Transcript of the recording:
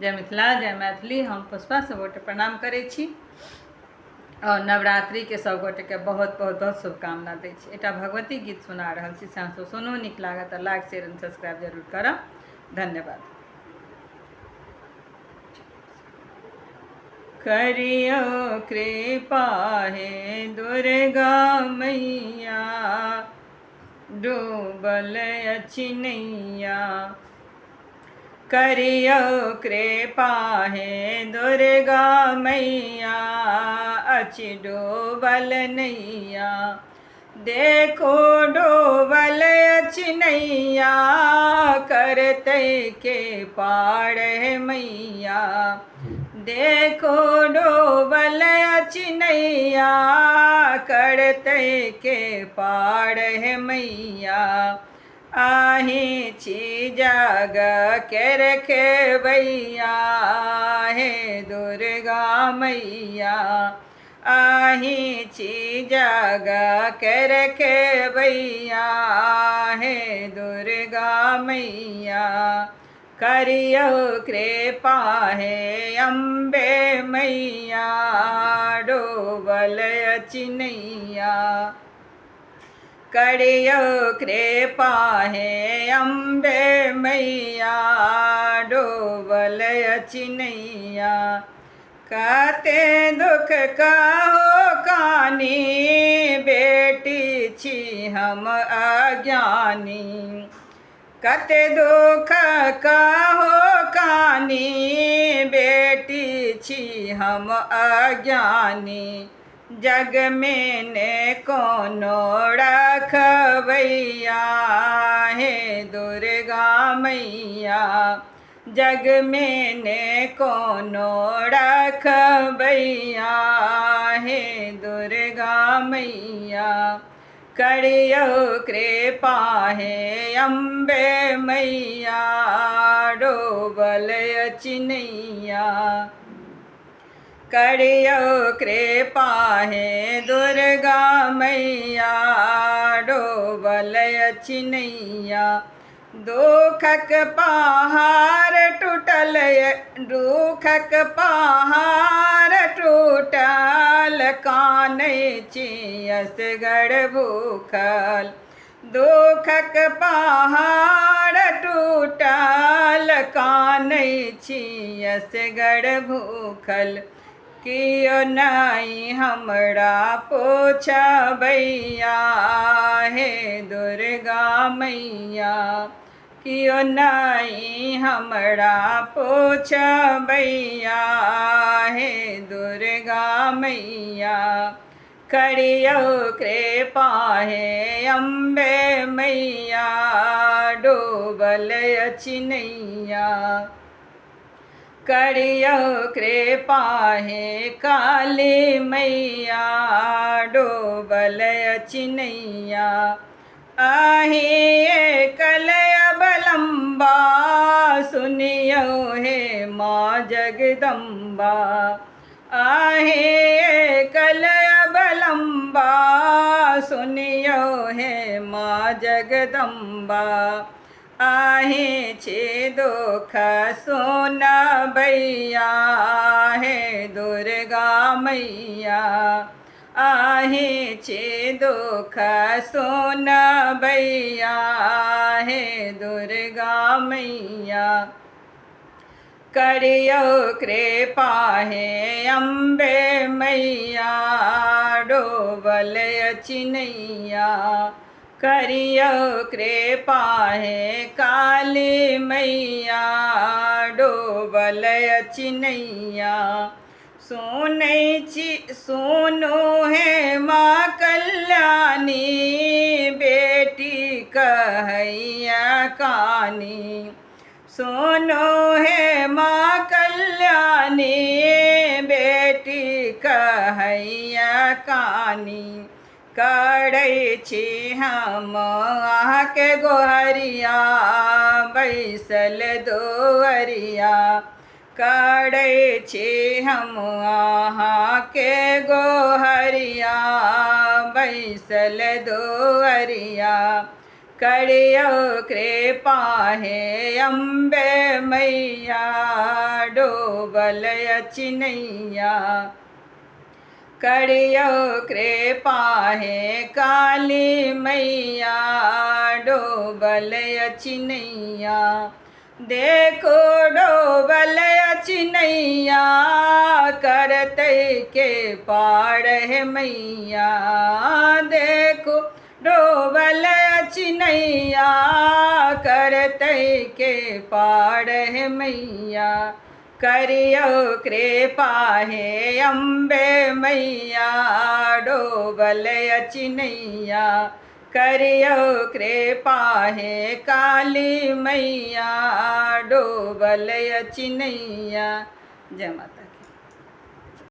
जय मिथिला जय मैथिली। हम पुष्पा सब गोटे प्रणाम करै छी और नवरात्रि के सब गोटे के बहुत बहुत बहुत शुभकामना दै छी। एटा भगवती गीत सुना रहल छी, साँसो सुनू, नीक लागत तऽ लाइक शेयर एंड सब्सक्राइब जरूर करब। धन्यवाद। करियो कृपा हे दुर्गा मैया, डूबल अछि नैया। करियो कृपा हे दुर्गा मैया, अछि डूबल नैया। देखो डूबल अछि नैया, करतै के पार हे मैया। देखो डूबल अछि नैया, करतै के पार हे मैया। आही छी जग के रखबैया हे दुर्गा मैया। आही छी जग के रखबैया हे दुर्गा मैया। करियो कृपा हे अम्बे मैया, डूबल अछि नैया। करियो कृपा हे अम्बे मैया, डूबल अछि नैया। कते दुख कहो कानी, बेटी छी हम अज्ञानी। कते दुख कहो कानी, बेटी छी हम अज्ञानी। जग में ने कोनो रखबैया हे दुर्गा मैया। जग में ने कोनो रखबैया हे दुर्गा मैया। करियो कृपा हे अम्बे मैया, डूबल अछि नैया। करियो कृपा हे दुर्गा मैया, डूबल अछि नैया। दुखक पहाड़ टूटल, दुखक पहाड़ टूटल, कानै छी असगर भूखल। दुखक पहाड़ टूटल, कानै छी असगर भूखल। कियो नहीं हमरा पोछबैया हे दुर्गा मैया। कियो नहीं हमरा पोछबैया हे दुर्गा मैया। करियो कृपा हे अम्बे मैया, डूबल अछि नैया। करियो कृपा हे काली मैया, डूबल अछि नैया। आही एकल अवलंबा, सुनियो हे माँ जगदम्बा। आहे एकल अवलंबा, सुनियो हे माँ जगदम्बा। आहे छे दुख सुनबैया हे दुर्गा मैया। आहे छे दुख सुनबैया हे दुर्गा मैया। करियो कृपा हे अम्बे मैया, डूबल अछि नैया। करियो कृपा हे काली मैया, डूबल अछि नैया। सुनै छी सुनो हे माँ कल्याणी, बेटी कहैया कानी। सुनो हे माँ कल्याणी, बेटी कहैया कानी। करै छी हम अहाँके गोहरिया, बैसल दुअरिया। करै छी हम अहाँके गोहरिया, बैसल दुअरिया। करियो कृपा हे अम्बे मैया डोबल अछि नैया। करियो कृपा हे काली मैया डोबल अछि नैया। देखो डोबल अछि नैया करतै के पार हे मैया। देखो डोबल अछि नैया करतै के पार हे मैया। करियो कृपा हे अम्बे मैया डोबल अछि नैया। करियो कृपा हे काली मैया डोबल अछि नैया। जय माता।